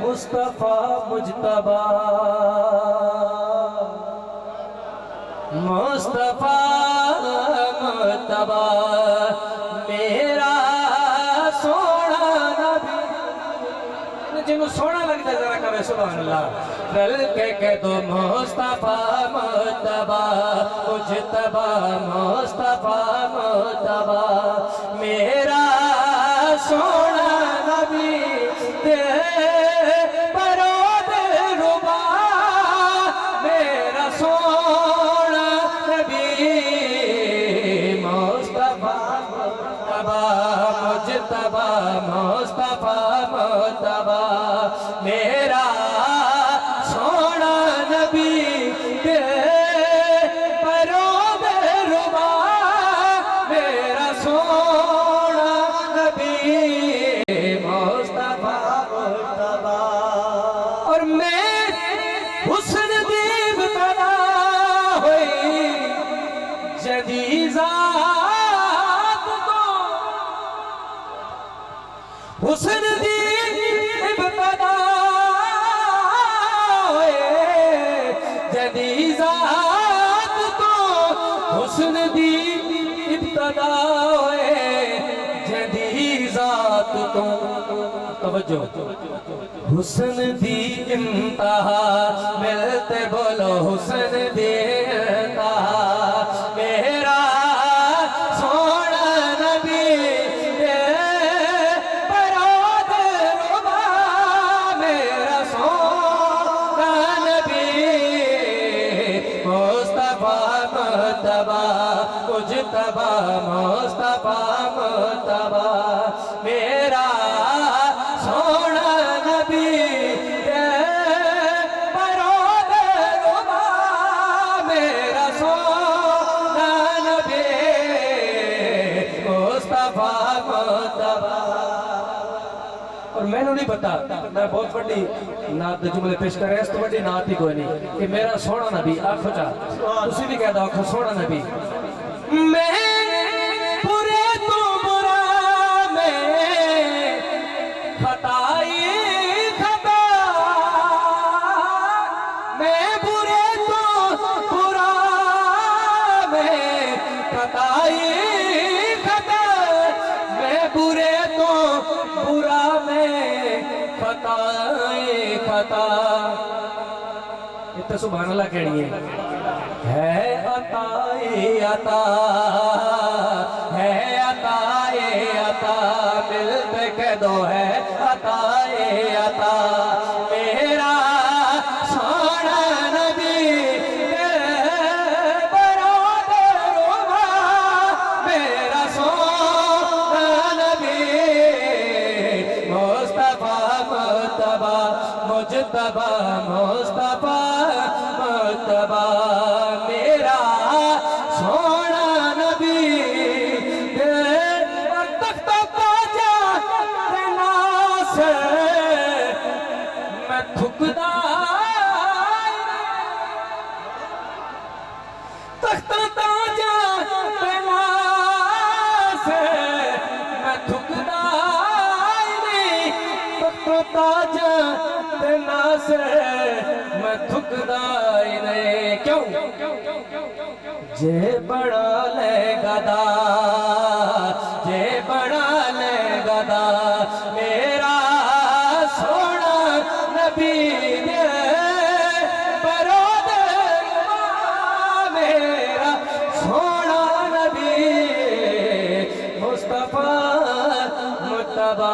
मुस्तफा मुजतबा मुस्तफा मुजतबा मेरा सोना नबी। जिन्हों सोना लगता है जरा कहे सुभान अल्लाह। रल के कह दो मुस्तफा मुजतबा मुजतबा मुस्तफा मुजतबा मेरा सोना नबी परोद रुबा मेरा सोना नबी मुस्तफा मुजतबा मुजतबा मुस्तफा मुजतबा मेरा सोना नबी परोद रुबा मेरा सोना नबी मुस्तफा मुजतबा। और मैं हुस्न दीब तला हुई जदीजात को हुस्न दीब तला हुए जदीजात को हुस्न दीब तला हुए जदीजात तो तवज्जो हुस्न दी इंतहा मिलते बोलो हुस्न दी इंतहा मेरा सोना नबी परोद रुबा मेरा सोना नबी मुस्तफा मुजतबा मुजतबा मुस्तफा मुजतबा मेरा सोना नबी परोद रुबा मेरा सोना नबी मुस्तफा मुजतबा। और मैनू नहीं पता मैं बहुत बड़ी नात दे जुमले पेश कर रहा इस तो बड़ी नात ही कोई नहीं कि मेरा सोना नबी आखो चा तुसी भी कहदा आखो सोना नबी। मैं बुरे तो बुरा मैं खताई खता मैं बुरे तो बुरा मैं खताई खता मैं बुरे तो बुरा मैं खताई खता। इतना सुभान अल्लाह कहनी है अताए अता है अताए अता मिलते कह दो है अताए अता मेरा सोना नबी परोद रुबा मेरा सोना नबी मुस्तफा मुजतबा मुजतबा मुस्तफा मुजतबा मेरा सोना नबी तख्त ताजा से मैं थुकदा तख्त ताजा से मैं थुकदा तख्त ताजा से मैं थुकदा नहीं। क्यों जे बड़ा ले गदा जे बड़ा ले गदा मेरा सोना नबी परोद रुबा मेरा सोना नबी मुस्तफा मुजतबा